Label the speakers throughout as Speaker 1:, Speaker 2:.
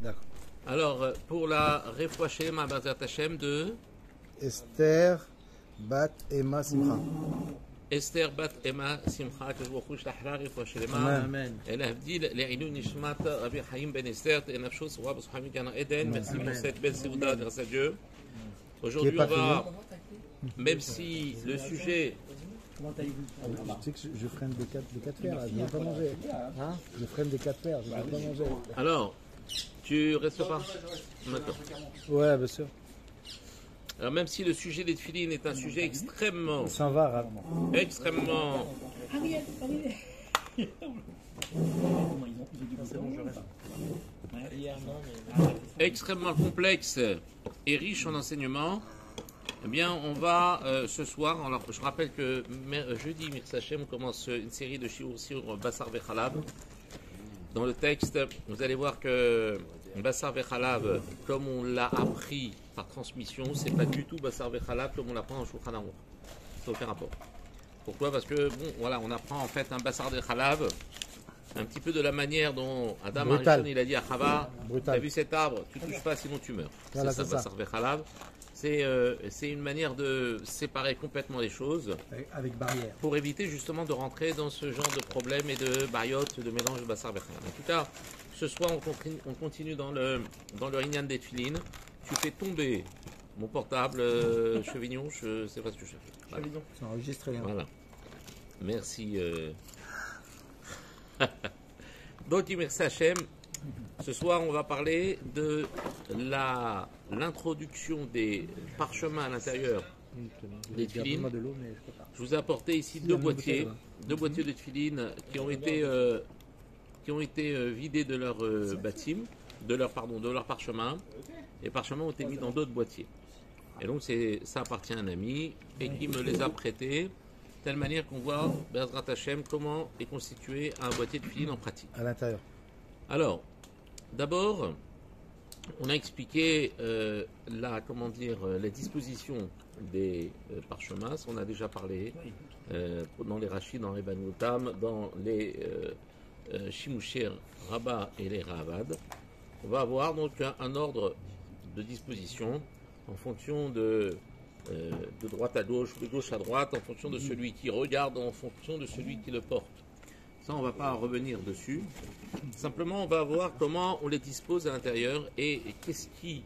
Speaker 1: D'accord.
Speaker 2: Alors, pour la Refoua Shelema Bezrat Hashem de
Speaker 1: Esther Bat Emma Simcha.
Speaker 2: Esther Bat Emma Simcha, que je vous remercie la Refoua Shelema.
Speaker 1: Amen.
Speaker 2: Elle a dit l'Ilou Nishmat Rabbi Chaim Ben Esther et Nafshos Rab Sohami Gan Eden. Merci pour cette belle séouda grâce à Dieu. Aujourd'hui, on va, même si le sujet.
Speaker 3: Comment allez-vous?
Speaker 1: Tu sais que je freine des 4 fers, là. Je ne vais pas manger.
Speaker 3: Hein?
Speaker 1: Je freine des 4 fers, je ne vais pas manger.
Speaker 2: Alors, tu restes pas maintenant.
Speaker 1: Ouais, bien sûr.
Speaker 2: Alors, même si le sujet des tefilines est un sujet extrêmement,
Speaker 1: Ça va, Rav.
Speaker 2: extrêmement, extrêmement complexe et riche en enseignements, eh bien, on va ce soir. Alors, je rappelle que jeudi, Mirza Hashem, on commence une série de shiur sur Bassar Vechalab. Dans le texte, vous allez voir que Bassar Vechalab, comme on l'a appris par transmission, c'est pas du tout Bassar Vechalab comme on l'apprend en Shulchan Aruch. Ça n'a aucun rapport. Pourquoi? Parce que, bon, voilà, on apprend en fait un Bassar Vechalab un petit peu de la manière dont Adam Arishon, il a dit à Chava, tu as vu cet arbre, tu touches pas sinon tu meurs.
Speaker 1: Voilà,
Speaker 2: c'est ça, Bassar Vechalab. C'est une manière de séparer complètement les choses
Speaker 3: Avec barrière.
Speaker 2: pour éviter justement de rentrer dans ce genre de problème et de bariotes, de mélange de Bassar Vechalab. En tout cas, ce soir, on continue dans le Inyan des Tefilines. Tu fais tomber mon portable, Chevignon, je sais pas ce que je fais. Voilà.
Speaker 1: C'est enregistré. Hein.
Speaker 2: Voilà. Merci. Donc, merci Hachem. Ce soir, on va parler de l'introduction des parchemins à l'intérieur des tefilines. Je vous ai apporté ici deux boîtiers de tefilines qui ont été vidés de leur bâtiment, de leur parchemin. Les parchemins ont été mis dans d'autres boîtiers. Et donc, ça appartient à un ami et qui me les a prêtés, de telle manière qu'on voit, Bezrat Hashem, comment est constitué un boîtier de tefilines en pratique.
Speaker 1: À l'intérieur.
Speaker 2: Alors, d'abord, on a expliqué les dispositions des parchemins. Ça, on a déjà parlé dans les Rachid, dans les Banoutam, dans les Shimoucher, Rabat et les Rahavad. On va avoir donc un ordre de disposition en fonction de droite à gauche ou de gauche à droite, en fonction de celui qui regarde, en fonction de celui qui le porte. Ça, on ne va pas revenir dessus. Simplement, on va voir comment on les dispose à l'intérieur et qu'est-ce qui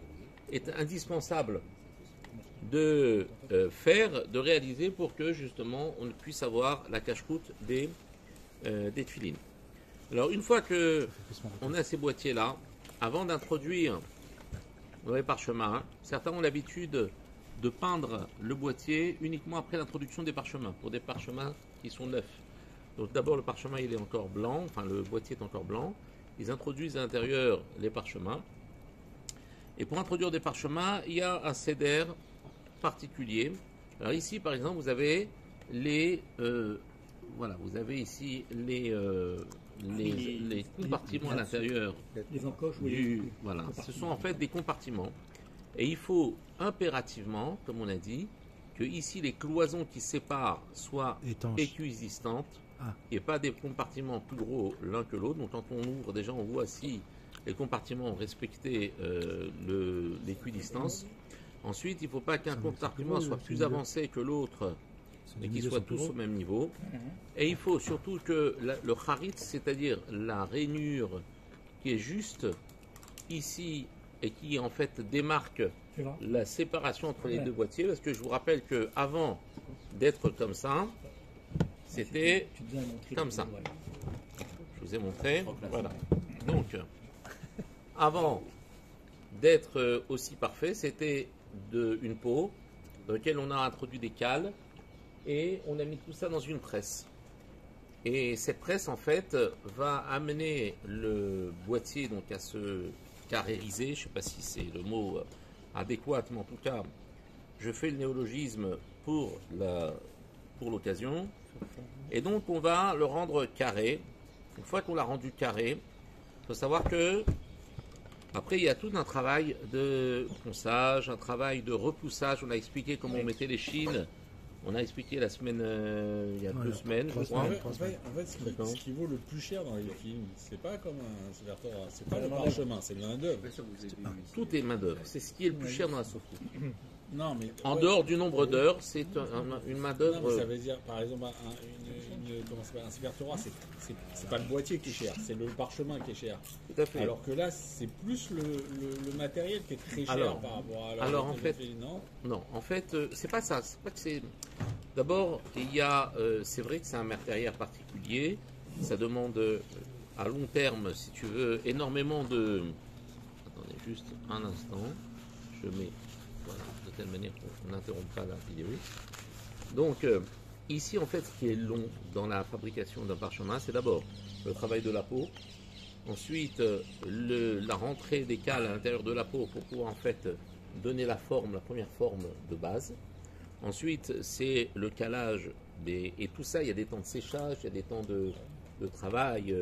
Speaker 2: est indispensable de faire, de réaliser pour que justement on puisse avoir la cache-route des tefilines. Alors, une fois qu'on a ces boîtiers-là, avant d'introduire dans les parchemins, certains ont l'habitude de peindre le boîtier uniquement après l'introduction des parchemins, pour des parchemins qui sont neufs. Donc d'abord le parchemin il est encore blanc, enfin le boîtier est encore blanc, ils introduisent à l'intérieur les parchemins. Et pour introduire des parchemins, il y a un seder particulier. Alors ici par exemple vous avez vous avez ici les compartiments à l'intérieur.
Speaker 3: Les encoches,
Speaker 2: Voilà, ce sont en fait des compartiments. Et il faut impérativement, comme on a dit, que ici les cloisons qui séparent soient équidistantes. Il n'y a pas des compartiments plus gros l'un que l'autre. Donc quand on ouvre, déjà on voit si les compartiments ont respecté l'équidistance. Ensuite, il ne faut pas qu'un compartiment soit plus avancé que l'autre et qu'ils soient tous au même niveau. Et il faut surtout que le charit, c'est-à-dire la rainure qui est juste ici et qui en fait démarque la séparation entre les deux boîtiers, parce que je vous rappelle que avant d'être comme ça, c'était comme ça. Je vous ai montré. Voilà. Donc, avant d'être aussi parfait, c'était une peau dans laquelle on a introduit des cales et on a mis tout ça dans une presse. Et cette presse, en fait, va amener le boîtier donc à se carrériser. Je ne sais pas si c'est le mot adéquat, mais en tout cas, je fais le néologisme pour l'occasion. Et donc, on va le rendre carré. Une fois qu'on l'a rendu carré, il faut savoir que après, il y a tout un travail de ponçage, un travail de repoussage. On a expliqué comment on mettait les chines On a expliqué la semaine, il y a 2 semaines, je
Speaker 1: 3
Speaker 2: crois.
Speaker 1: semaines.
Speaker 4: En fait, ce qui vaut le plus cher dans les films, c'est pas comme un Sefer Torah, c'est pas le parchemin, c'est le main-d'œuvre.
Speaker 2: Tout est main-d'œuvre. C'est ce qui est le plus cher dans la source.
Speaker 4: Non, mais
Speaker 2: En dehors du nombre d'heures, c'est une
Speaker 4: non,
Speaker 2: main-d'œuvre.
Speaker 4: mais ça veut dire, par exemple, comment ça s'appelle, un Sefer Torah, c'est pas le boîtier qui est cher, c'est le parchemin qui est cher.
Speaker 2: Tout à fait.
Speaker 4: Alors que là, c'est plus le matériel qui est très cher
Speaker 2: Alors,
Speaker 4: par rapport à la.
Speaker 2: alors, en fait,
Speaker 4: non.
Speaker 2: Non, en fait, c'est pas ça. C'est pas que c'est. D'abord, il y a. C'est vrai que c'est un matériel particulier. Ça demande à long terme, si tu veux, énormément de. Attendez juste un instant. Je mets. Voilà, de telle manière qu'on n'interrompt pas la vidéo. Donc, ici, en fait, ce qui est long dans la fabrication d'un parchemin, c'est d'abord le travail de la peau. Ensuite, la rentrée des cales à l'intérieur de la peau pour pouvoir en fait donner la forme, la première forme de base. Ensuite, c'est le calage et tout ça, il y a des temps de séchage, il y a des temps de travail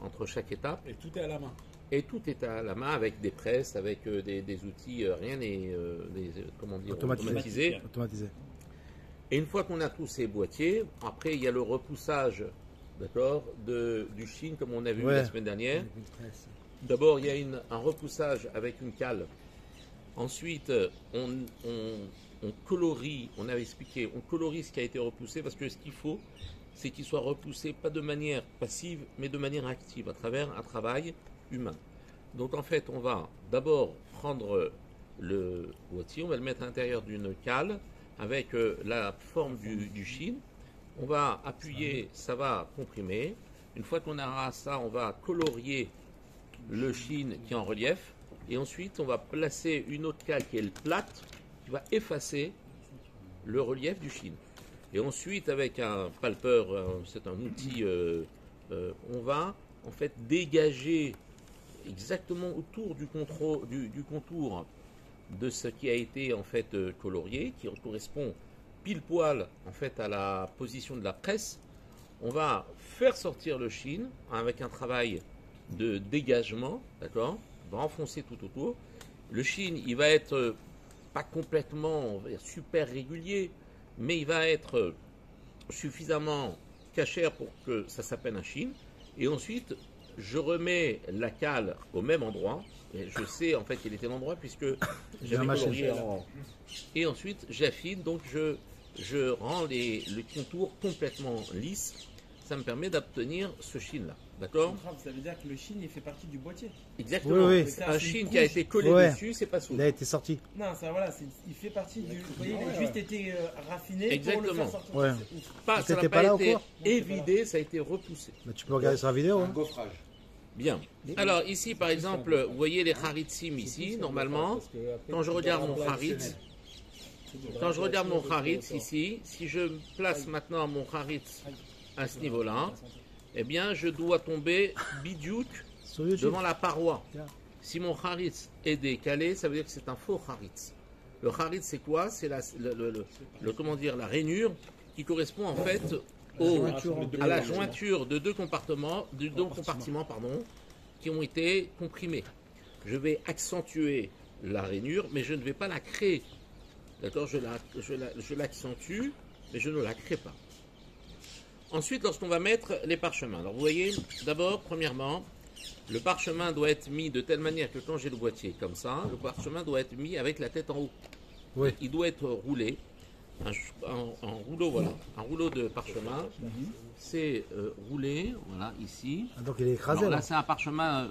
Speaker 2: entre chaque étape.
Speaker 4: Et tout est à la main.
Speaker 2: Et tout est à la main avec des presses, avec des outils, rien n'est comment dire, automatisé. Et une fois qu'on a tous ces boîtiers, après il y a le repoussage, d'accord, du chine comme on a vu la semaine dernière. D'abord il y a un repoussage avec une cale. Ensuite on colorie, on avait expliqué, on colorie ce qui a été repoussé parce que ce qu'il faut, c'est qu'il soit repoussé pas de manière passive, mais de manière active, à travers un travail humain. Donc en fait, on va d'abord prendre le boîtier, on va le mettre à l'intérieur d'une cale avec la forme du chine. On va appuyer, ça va comprimer. Une fois qu'on aura ça, on va colorier le chine qui est en relief. Et ensuite, on va placer une autre cale qui est plate, qui va effacer le relief du chine. Et ensuite, avec un palpeur, c'est un outil, on va en fait dégager exactement autour du contour de ce qui a été en fait colorié, qui correspond pile poil en fait à la position de la presse. On va faire sortir le chine avec un travail de dégagement, d'accord. On va enfoncer tout autour. Le chine, il va être pas complètement super régulier, mais il va être suffisamment cachère pour que ça s'appelle un chine. Et ensuite, je remets la cale au même endroit. Et je sais en fait quel était l'endroit puisque j'avais colorié en... Et ensuite, j'affine, donc je rends le contour complètement lisse. Ça me permet d'obtenir ce chine-là. D'accord?
Speaker 5: Ça veut dire que le chine, il fait partie du boîtier.
Speaker 2: Exactement.
Speaker 1: Oui, oui.
Speaker 2: Un chine qui a été collé dessus, c'est pas souple.
Speaker 1: Il a été sorti.
Speaker 5: Non, ça voilà, il fait partie du. Vous voyez, il a juste été raffiné
Speaker 2: Exactement.
Speaker 5: pour le faire sortir.
Speaker 1: Ouais.
Speaker 2: Ça n'a
Speaker 1: pas là
Speaker 2: pas été
Speaker 1: encore
Speaker 2: évidé, ça a été repoussé.
Speaker 1: Mais tu peux regarder sur la vidéo.
Speaker 6: Un
Speaker 1: Hein.
Speaker 6: gaufrage.
Speaker 2: Bien. Alors ici, par exemple, vous voyez les haritzim ici, normalement, quand je regarde mon haritz, ici, si je place maintenant mon haritz à ce niveau-là, eh bien, je dois tomber bidiouk
Speaker 1: Sur YouTube.
Speaker 2: devant la paroi. Si mon haritz est décalé, ça veut dire que c'est un faux haritz. Le haritz, c'est quoi? C'est comment dire, la rainure qui correspond en fait à la jointure de deux compartiments, qui ont été comprimés. Je vais accentuer la rainure, mais je ne vais pas la créer. D'accord? Je l'accentue, mais je ne la crée pas. Ensuite, lorsqu'on va mettre les parchemins. Alors, vous voyez, d'abord, premièrement, le parchemin doit être mis de telle manière que quand j'ai le boîtier comme ça, le parchemin doit être mis avec la tête en haut.
Speaker 1: Oui.
Speaker 2: Il doit être roulé. Un rouleau, voilà. Un rouleau de parchemin. C'est roulé, voilà, ici.
Speaker 1: Ah, donc il est écrasé.
Speaker 2: Alors,
Speaker 1: là.
Speaker 2: là, c'est un parchemin.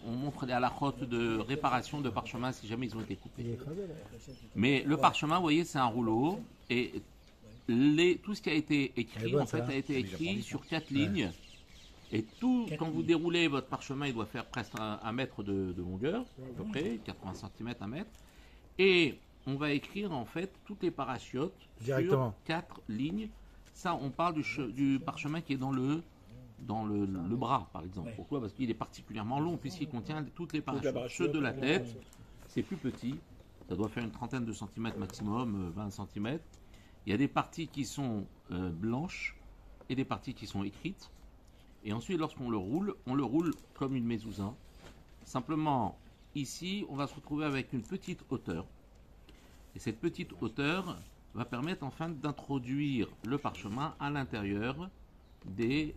Speaker 2: On montre des halakhot de réparation de parchemin si jamais ils ont été coupés.
Speaker 1: Il est écrasé. Là.
Speaker 2: Mais le parchemin, vous voyez, c'est un rouleau. Et tout ce qui a été écrit,
Speaker 1: bonne,
Speaker 2: en fait,
Speaker 1: ça, hein.
Speaker 2: a été écrit sur 4 lignes. Et tout, quand vous déroulez votre parchemin, il doit faire presque 1 mètre de longueur, à peu près, 80 cm, 1 mètre. Et on va écrire, en fait, toutes les parachiotes
Speaker 1: Directement.
Speaker 2: sur 4 lignes. Ça, on parle du parchemin qui est dans le bras, par exemple. Pourquoi? Parce qu'il est particulièrement long, puisqu'il contient toutes les parachutes. Ceux de la tête, c'est plus petit. Ça doit faire une trentaine de centimètres maximum, 20 cm. Il y a des parties qui sont blanches et des parties qui sont écrites. Et ensuite, lorsqu'on le roule comme une mezouza. Simplement, ici, on va se retrouver avec une petite hauteur. Et cette petite hauteur va permettre enfin d'introduire le parchemin à l'intérieur des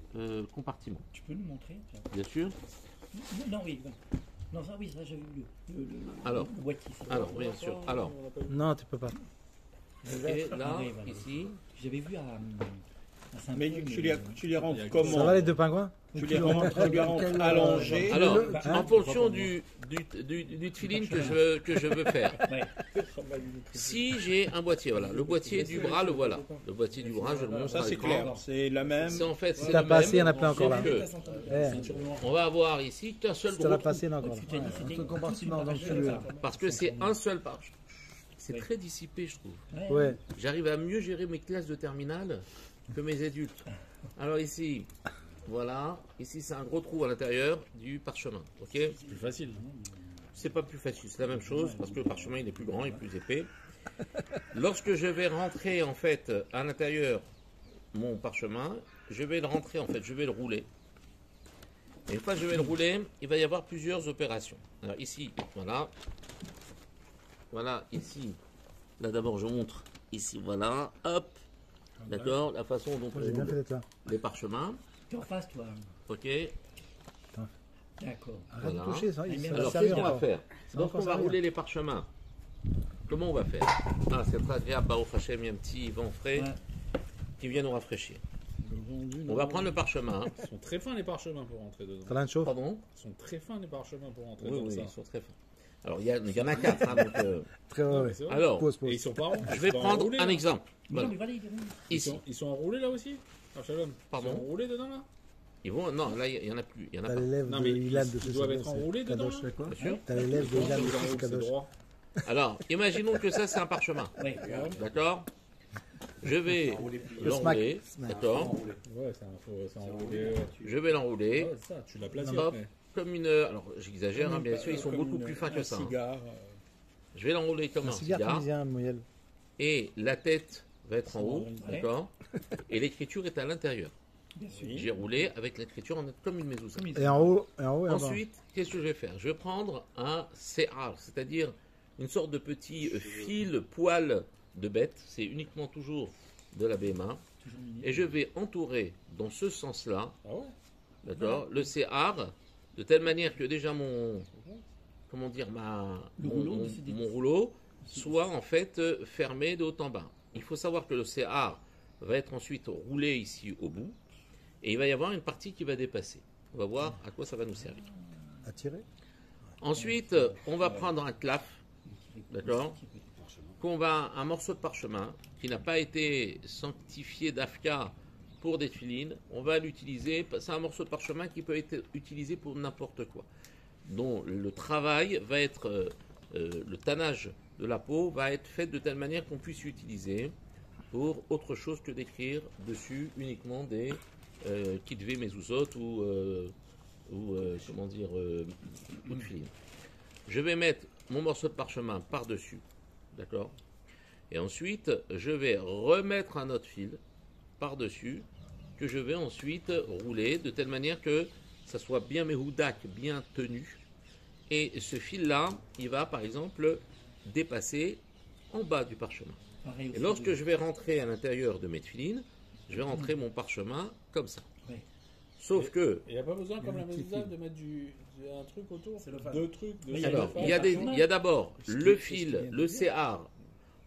Speaker 2: compartiments.
Speaker 3: Tu peux nous montrer tiens.
Speaker 2: Bien sûr.
Speaker 3: Non, oui. Non, ça, oui, ça, j'avais vu
Speaker 2: Alors.
Speaker 3: le boîtier. c'est
Speaker 2: Alors,
Speaker 3: vrai.
Speaker 2: bien sûr. Alors,
Speaker 1: Non, tu peux pas.
Speaker 2: et là,
Speaker 3: Oui, voilà.
Speaker 2: ici,
Speaker 3: J'avais vu à Saint-Paul.
Speaker 6: Mais tu les rentres comment?
Speaker 1: Ça va les deux pingouins?
Speaker 6: Tu les rentres allongés.
Speaker 2: alors,
Speaker 1: Hein
Speaker 2: en fonction du tefilin que je veux faire.
Speaker 3: Ouais.
Speaker 2: Si j'ai un boîtier, voilà, le boîtier du bras, le voilà. Le boîtier du bras, je le montre
Speaker 6: Ça
Speaker 2: à
Speaker 6: c'est
Speaker 2: l'écran.
Speaker 6: clair, c'est la même.
Speaker 2: C'est en fait,
Speaker 1: Si
Speaker 2: c'est
Speaker 1: t'as
Speaker 2: le
Speaker 1: pas assez, il y en a
Speaker 2: même,
Speaker 1: plein encore là.
Speaker 2: sauf que
Speaker 1: Eh,
Speaker 2: on va avoir ici qu'un seul
Speaker 1: si
Speaker 2: gros
Speaker 1: t'as
Speaker 2: trou,
Speaker 1: passé, il y en a encore là.
Speaker 3: Tu t'es dit, c'était
Speaker 5: Ce compartiment, donc celui-là.
Speaker 2: parce que c'est un seul parchemin. C'est très dissipé, je trouve.
Speaker 1: Ouais.
Speaker 2: J'arrive à mieux gérer mes classes de terminale que mes adultes. Alors ici, voilà, ici c'est un gros trou à l'intérieur du parchemin, ok?
Speaker 4: C'est plus facile.
Speaker 2: C'est pas plus facile, c'est la même chose parce que le parchemin il est plus grand et plus épais. Lorsque je vais rentrer en fait à l'intérieur mon parchemin, je vais le rentrer en fait, je vais le rouler. Et une fois que je vais le rouler, il va y avoir plusieurs opérations. Alors ici, voilà. Voilà, ici. Là d'abord je montre ici, voilà, hop. D'accord, la façon dont
Speaker 1: J'ai bien
Speaker 2: on
Speaker 1: fait
Speaker 2: roule
Speaker 1: d'être là.
Speaker 2: les parchemins,
Speaker 3: Tu es en face, toi.
Speaker 2: ok.
Speaker 3: D'accord.
Speaker 1: Arrête
Speaker 2: Voilà.
Speaker 1: de toucher, ça, il
Speaker 3: Alors,
Speaker 1: va
Speaker 2: Alors,
Speaker 1: servir
Speaker 2: qu'est-ce qu'on va
Speaker 1: encore.
Speaker 2: faire
Speaker 1: Ça va
Speaker 2: Lorsqu'on
Speaker 1: encore
Speaker 2: va
Speaker 1: servir.
Speaker 2: rouler les parchemins, comment on va faire? Ah, c'est très agréable, Baruch Hashem, il y a un petit vent frais
Speaker 3: Ouais.
Speaker 2: qui vient nous rafraîchir. On va prendre le parchemin.
Speaker 4: Ils sont très fins les parchemins pour rentrer dedans.
Speaker 1: T'as l'un de chauffe?
Speaker 2: Pardon?
Speaker 4: Ils sont très fins les parchemins pour rentrer
Speaker 2: Oui,
Speaker 4: dans
Speaker 2: oui,
Speaker 4: ça.
Speaker 2: ils sont très fins. Alors, il y en a 4. Hein, donc,
Speaker 1: Très
Speaker 4: Non,
Speaker 1: ouais.
Speaker 4: mais c'est vrai.
Speaker 2: alors,
Speaker 1: Pause,
Speaker 4: Et
Speaker 1: pause.
Speaker 4: ils sont pas ronds.
Speaker 2: je vais
Speaker 4: Ils sont
Speaker 2: prendre
Speaker 4: enroulés,
Speaker 2: un
Speaker 4: là.
Speaker 2: exemple.
Speaker 3: Non,
Speaker 2: Voilà.
Speaker 3: mais voilà, il est venu.
Speaker 2: Ici.
Speaker 4: Ils sont enroulés là aussi Shalom.
Speaker 2: Pardon.
Speaker 4: Ils sont enroulés dedans là
Speaker 2: Ils vont, non, là, il y en a plus. Il y en a
Speaker 1: T'as
Speaker 2: pas.
Speaker 1: l'élève
Speaker 4: Non,
Speaker 1: de
Speaker 4: mais
Speaker 1: Ilan de
Speaker 4: ils
Speaker 1: chez
Speaker 4: doivent
Speaker 1: Kadosh,
Speaker 4: être enroulés dedans,
Speaker 1: Kadosh.
Speaker 4: là
Speaker 2: Bien sûr.
Speaker 1: T'as l'élève de Ilan de chez
Speaker 4: C'est
Speaker 1: Kadosh.
Speaker 4: droit.
Speaker 2: Alors, imaginons que ça, c'est un parchemin.
Speaker 3: Oui.
Speaker 2: D'accord? Je vais l'enrouler. D'accord?
Speaker 4: Ouais, c'est enroulé. Ouais.
Speaker 2: Je vais l'enrouler.
Speaker 4: Ouais, c'est ça, tu l'aplatis
Speaker 2: Hop.
Speaker 4: après.
Speaker 2: Comme une. Alors, j'exagère, hein, bien sûr, ils sont beaucoup plus fins que ça. hein.
Speaker 6: Cigare.
Speaker 2: Je vais l'enrouler comme
Speaker 1: Un
Speaker 2: un
Speaker 1: cigare
Speaker 2: cigare.
Speaker 1: tunisien, Moyel.
Speaker 2: Et la tête va être en haut.
Speaker 3: Ouais.
Speaker 2: D'accord? Et l'écriture est à l'intérieur.
Speaker 3: Bien sûr.
Speaker 2: J'ai roulé avec l'écriture en comme une mezouza.
Speaker 1: Et en haut et en bas.
Speaker 2: Ensuite, qu'est-ce que je vais faire? Je vais prendre un CA, c'est-à-dire une sorte de petit fil poil de bête. C'est uniquement toujours de la BMA.
Speaker 3: Toujours mignon.
Speaker 2: Et je vais entourer dans ce sens-là,
Speaker 4: Ah ouais
Speaker 2: d'accord, le CR, de telle manière que déjà comment dire,
Speaker 3: Le rouleau, c'est des-
Speaker 2: mon rouleau soit en fait fermé de haut en bas. Il faut savoir que le CR va être ensuite roulé ici au bout et il va y avoir une partie qui va dépasser. On va voir à quoi ça va nous servir.
Speaker 1: À tirer.
Speaker 2: Ensuite, on va prendre un claf, d'accord, un morceau de parchemin qui n'a pas été sanctifié d'Afka pour des filines. On va l'utiliser, c'est un morceau de parchemin qui peut être utilisé pour n'importe quoi. Dont le travail va être, le tannage de la peau va être fait de telle manière qu'on puisse l'utiliser pour autre chose que d'écrire dessus uniquement des kitvé mezuzot ou comment dire, ou de filines. Je vais mettre mon morceau de parchemin par-dessus, d'accord? Et ensuite, je vais remettre un autre fil par-dessus que je vais ensuite rouler de telle manière que ça soit bien méhoudak, bien tenu. Et ce fil-là, il va par exemple dépasser en bas du parchemin.
Speaker 3: Pareil
Speaker 2: Et
Speaker 3: aussi,
Speaker 2: lorsque je vais rentrer à l'intérieur de mes tefilines, je vais rentrer mon parchemin comme ça.
Speaker 3: Ouais.
Speaker 2: Sauf que,
Speaker 4: Il n'y a pas besoin, comme la mezouza, de mettre un truc autour.
Speaker 5: C'est le fan.
Speaker 4: Deux trucs.
Speaker 3: Mais
Speaker 2: alors,
Speaker 3: il
Speaker 2: il y a d'abord
Speaker 3: Ce qui-
Speaker 2: le
Speaker 3: ce qui
Speaker 2: fil,
Speaker 3: vient de
Speaker 2: le
Speaker 3: dire.
Speaker 2: CR.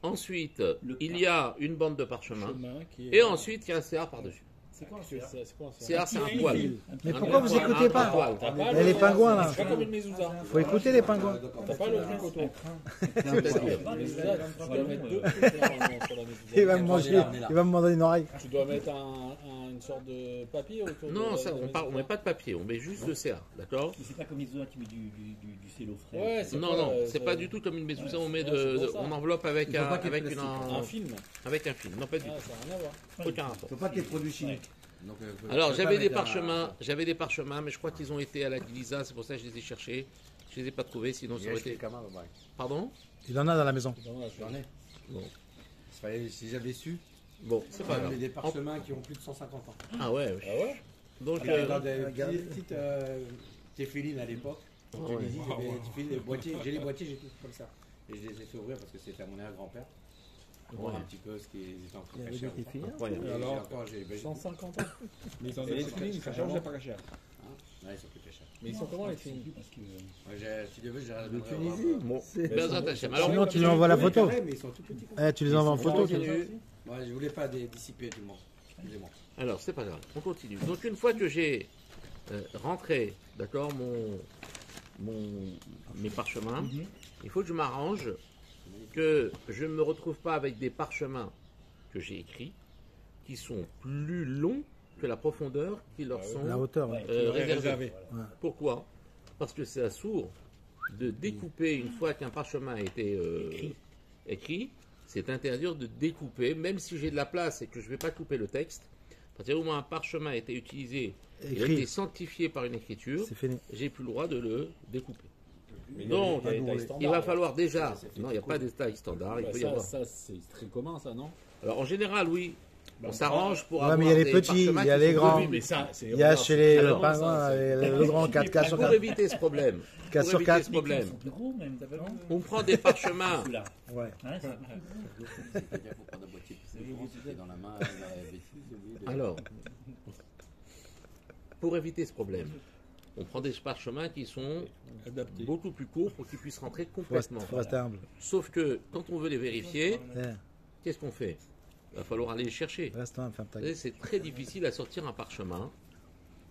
Speaker 2: Ensuite,
Speaker 3: Le
Speaker 2: il
Speaker 3: K.
Speaker 2: y a une bande de parchemin.
Speaker 4: chemin qui est-
Speaker 2: Et ensuite, il y a un CR par-dessus.
Speaker 5: C'est quoi
Speaker 4: C'est quoi ça
Speaker 2: CR, c'est un
Speaker 3: petit
Speaker 2: poil.
Speaker 3: fil.
Speaker 1: Mais
Speaker 2: Un
Speaker 1: pourquoi
Speaker 2: poil,
Speaker 1: vous écoutez
Speaker 2: un
Speaker 1: pas?
Speaker 2: poil.
Speaker 4: T'as pas
Speaker 1: Il y a les pingouins, là.
Speaker 4: C'est pas comme une mezouza.
Speaker 1: Faut écouter les pingouins.
Speaker 4: T'as pas le truc autour.
Speaker 2: C'est-à-dire,
Speaker 4: La mezouza, tu dois mettre deux trucs normalement sur la mezouza.
Speaker 1: Il va me manger, il va me demander une oreille.
Speaker 4: Tu dois mettre une sorte de papier autour de
Speaker 2: non,
Speaker 4: la-
Speaker 2: ça,
Speaker 4: de la
Speaker 2: on
Speaker 4: mezouza.
Speaker 2: met pas de papier, on met juste le CR, d'accord?
Speaker 3: Mais c'est pas comme Isola qui met du cello frais.
Speaker 4: Ouais, c'est
Speaker 2: Non,
Speaker 4: pas,
Speaker 2: non,
Speaker 4: euh,
Speaker 2: c'est pas du tout comme une mezouza, on met
Speaker 4: Ouais, c'est pour ça.
Speaker 2: on enveloppe avec
Speaker 5: Il faut pas qu'il y ait
Speaker 2: avec
Speaker 5: de
Speaker 4: un film.
Speaker 2: avec un film. Non, pas du
Speaker 4: Ah,
Speaker 2: tout.
Speaker 4: ça n'a rien à voir.
Speaker 2: Aucun rapport.
Speaker 5: Faut pas qu'il y ait de produits chimiques. Donc,
Speaker 2: Alors,
Speaker 5: faut pas
Speaker 2: j'avais des
Speaker 5: mettre
Speaker 2: j'avais des parchemins, mais je crois qu'ils ont été à la Glisa, c'est pour ça que je les ai cherchés. Je les ai pas trouvés, sinon ça aurait été. Pardon?
Speaker 1: Il en a dans la maison.
Speaker 4: Dommage.
Speaker 5: J'en ai.
Speaker 2: Bon.
Speaker 5: Si j'avais su,
Speaker 2: Bon, c'est pas
Speaker 5: j'avais
Speaker 2: grave.
Speaker 5: des parchemins qui ont plus de 150 ans.
Speaker 2: Ah ouais.
Speaker 4: Ah ouais
Speaker 2: Donc,
Speaker 5: Dans des petites téfilines à l'époque.
Speaker 2: Ah
Speaker 5: Je
Speaker 2: ouais.
Speaker 5: les dis, j'avais des boîtiers, j'ai les boîtiers, j'ai tout comme ça. Et je les ai fait ouvrir parce que c'était à mon arrière-grand-père.
Speaker 7: pour voir un petit peu ce qu'ils étaient en train de
Speaker 1: Il y
Speaker 7: faire.
Speaker 1: avait des filles.
Speaker 2: Incroyable.
Speaker 4: Et alors,
Speaker 7: Encore, j'ai
Speaker 4: 150 ans. Mais ils sont des films, ça change pas cher.
Speaker 7: Ouais, ils sont plus très chers.
Speaker 4: Mais ils sont comment les films?
Speaker 3: Parce que
Speaker 7: Ouais, si tu veux, j'ai
Speaker 1: De Tunisie.
Speaker 2: Bon,
Speaker 1: C'est-
Speaker 2: Bezrat Hashem. Alors,
Speaker 1: Sinon, tu lui envoies la photo.
Speaker 7: Mais ils sont tout petits.
Speaker 1: Tu les envoies en photo.
Speaker 2: continue.
Speaker 7: Ouais, je voulais pas dissiper tout le monde. Excusez-moi.
Speaker 2: Alors, c'est pas grave, on continue. Donc, une fois que j'ai rentré, d'accord, mes parchemins, il faut que je m'arrange que je ne me retrouve pas avec des parchemins que j'ai écrits qui sont plus longs que la profondeur qui leur sont
Speaker 1: La hauteur.
Speaker 3: Ouais.
Speaker 2: réservés. Pourquoi? Parce que c'est assourd de découper une fois qu'un parchemin a été écrit. C'est interdire de découper, même si j'ai de la place et que je ne vais pas couper le texte. À partir du moment où un parchemin a été utilisé, il a été
Speaker 1: Écrit.
Speaker 2: sanctifié par une écriture,
Speaker 1: C'est fini.
Speaker 2: j'ai plus le droit de le découper.
Speaker 4: Mais
Speaker 2: Donc,
Speaker 4: il y a des tailles standards.
Speaker 2: il va falloir déjà.
Speaker 7: Ça, c'est
Speaker 2: Non, il n'y a pas de taille standard. Il
Speaker 4: Bah,
Speaker 2: peut y
Speaker 4: ça,
Speaker 2: avoir.
Speaker 4: ça, c'est très commun, ça, non?
Speaker 2: Alors, en général, oui.
Speaker 4: Bah,
Speaker 2: On s'arrange pour
Speaker 1: Ouais,
Speaker 2: avoir
Speaker 1: mais il y a les
Speaker 2: des
Speaker 1: petits,
Speaker 2: parchemins
Speaker 1: il y a
Speaker 2: qui
Speaker 1: les
Speaker 2: sont
Speaker 1: grands.
Speaker 2: plus
Speaker 4: Oui, mais ça, c'est.
Speaker 1: Il y a chez les
Speaker 2: Alors,
Speaker 1: pingouins, le grand 4 4 sur
Speaker 2: Pour
Speaker 1: 4.
Speaker 2: éviter ce problème,
Speaker 1: 4
Speaker 2: pour
Speaker 1: sur
Speaker 2: éviter
Speaker 1: 4.
Speaker 2: ce
Speaker 3: les
Speaker 2: problème,
Speaker 3: sont plus gros même, non
Speaker 2: on prend des parchemins.
Speaker 3: Celui-là.
Speaker 1: Ouais.
Speaker 3: Hein, c'est
Speaker 7: C'est-à-dire faut prendre un boîtier plus grand, c'était dans la main, la bêtise, au lieu de-
Speaker 2: Alors, pour éviter ce problème, on prend des parchemins qui sont
Speaker 4: Adapté.
Speaker 2: beaucoup plus courts pour qu'ils puissent rentrer
Speaker 1: Faut
Speaker 2: complètement.
Speaker 1: rester humble.
Speaker 2: Sauf que quand on veut les vérifier,
Speaker 1: Ouais.
Speaker 2: qu'est-ce qu'on fait? Il va falloir aller les chercher.
Speaker 1: Reste humble, ferme ta
Speaker 2: Vous
Speaker 1: gueule.
Speaker 2: savez, c'est très difficile à sortir un parchemin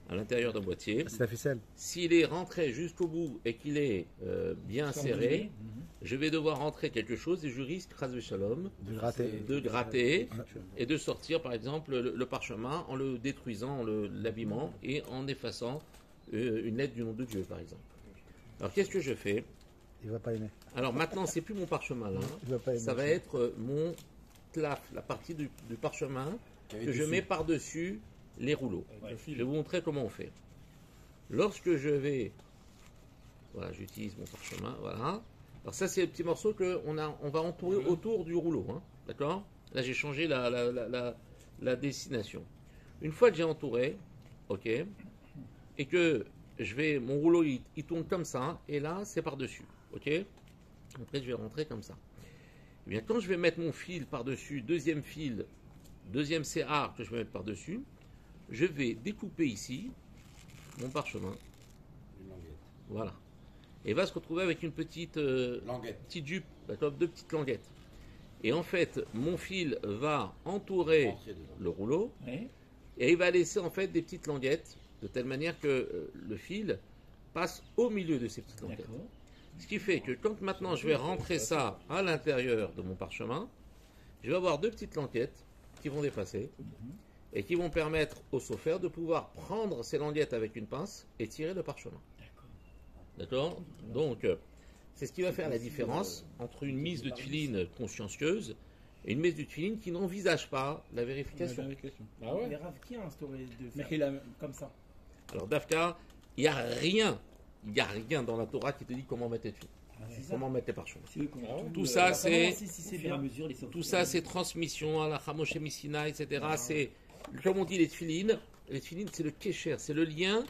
Speaker 2: à l'intérieur d'un boîtier.
Speaker 1: C'est la ficelle.
Speaker 2: S'il est rentré jusqu'au bout et qu'il est bien serré, je vais devoir rentrer quelque chose et je risque, ras shalom,
Speaker 1: Du gratter.
Speaker 2: de gratter et de sortir par exemple le parchemin en le détruisant, en l'abîmant et en effaçant une lettre du nom de Dieu par exemple. Alors qu'est-ce que je fais?
Speaker 1: Il va pas aimer.
Speaker 2: Alors maintenant c'est plus mon parchemin là,
Speaker 1: Il va pas aimer.
Speaker 2: ça va être mon tlaf, la partie du parchemin
Speaker 7: Qui avait
Speaker 2: que je
Speaker 7: dessus.
Speaker 2: mets par-dessus les rouleaux.
Speaker 3: Ouais.
Speaker 2: Je vais vous montrer comment on fait. Lorsque je vais, voilà, j'utilise mon parchemin, voilà. Alors ça c'est le petit morceau que on va entourer autour du rouleau, hein, d'accord? Là j'ai changé la destination. Une fois que j'ai entouré, ok, et que mon rouleau il tourne comme ça, et là c'est par-dessus, ok? Après je vais rentrer comme ça. Eh bien quand je vais mettre mon fil par-dessus, deuxième CA que je vais mettre par-dessus, je vais découper ici mon parchemin,
Speaker 7: Une languette.
Speaker 2: voilà. Et va se retrouver avec une petite
Speaker 7: Languette.
Speaker 2: jupe, d'accord, deux petites languettes. Et en fait, mon fil va entourer
Speaker 7: Rentrer dedans.
Speaker 2: le rouleau
Speaker 3: Ouais.
Speaker 2: et il va laisser en fait des petites languettes de telle manière que le fil passe au milieu de ces petites languettes.
Speaker 3: D'accord.
Speaker 2: Ce qui fait que quand maintenant je vais rentrer ça à l'intérieur de mon parchemin, je vais avoir deux petites languettes qui vont dépasser et qui vont permettre au chauffeur de pouvoir prendre ces languettes avec une pince et tirer le parchemin. D'accord? Donc, c'est ce qui va faire la différence entre une mise de tefilin consciencieuse et une mise de tefilin qui n'envisage pas la vérification.
Speaker 4: Ah ouais?
Speaker 5: Mais Rav, qui a instauré de
Speaker 6: Mais
Speaker 5: faire
Speaker 6: il a-
Speaker 5: comme ça?
Speaker 2: Alors, Dafka, il n'y a rien dans la Torah qui te dit comment mettre les tefilin,
Speaker 3: C'est ça.
Speaker 2: comment mettre les parchemins.
Speaker 3: C'est eux qui ont
Speaker 4: Ah ouais.
Speaker 2: Tout ça,
Speaker 5: Alors, comment on
Speaker 2: c'est
Speaker 5: sait si
Speaker 3: au
Speaker 5: c'est
Speaker 3: fur et à
Speaker 5: bien.
Speaker 3: mesure les
Speaker 2: tout ça, c'est transmission à la Hamoshe Missina, etc. C'est, comme on dit, les tefilin. Les tefilin, c'est le kécher, c'est le lien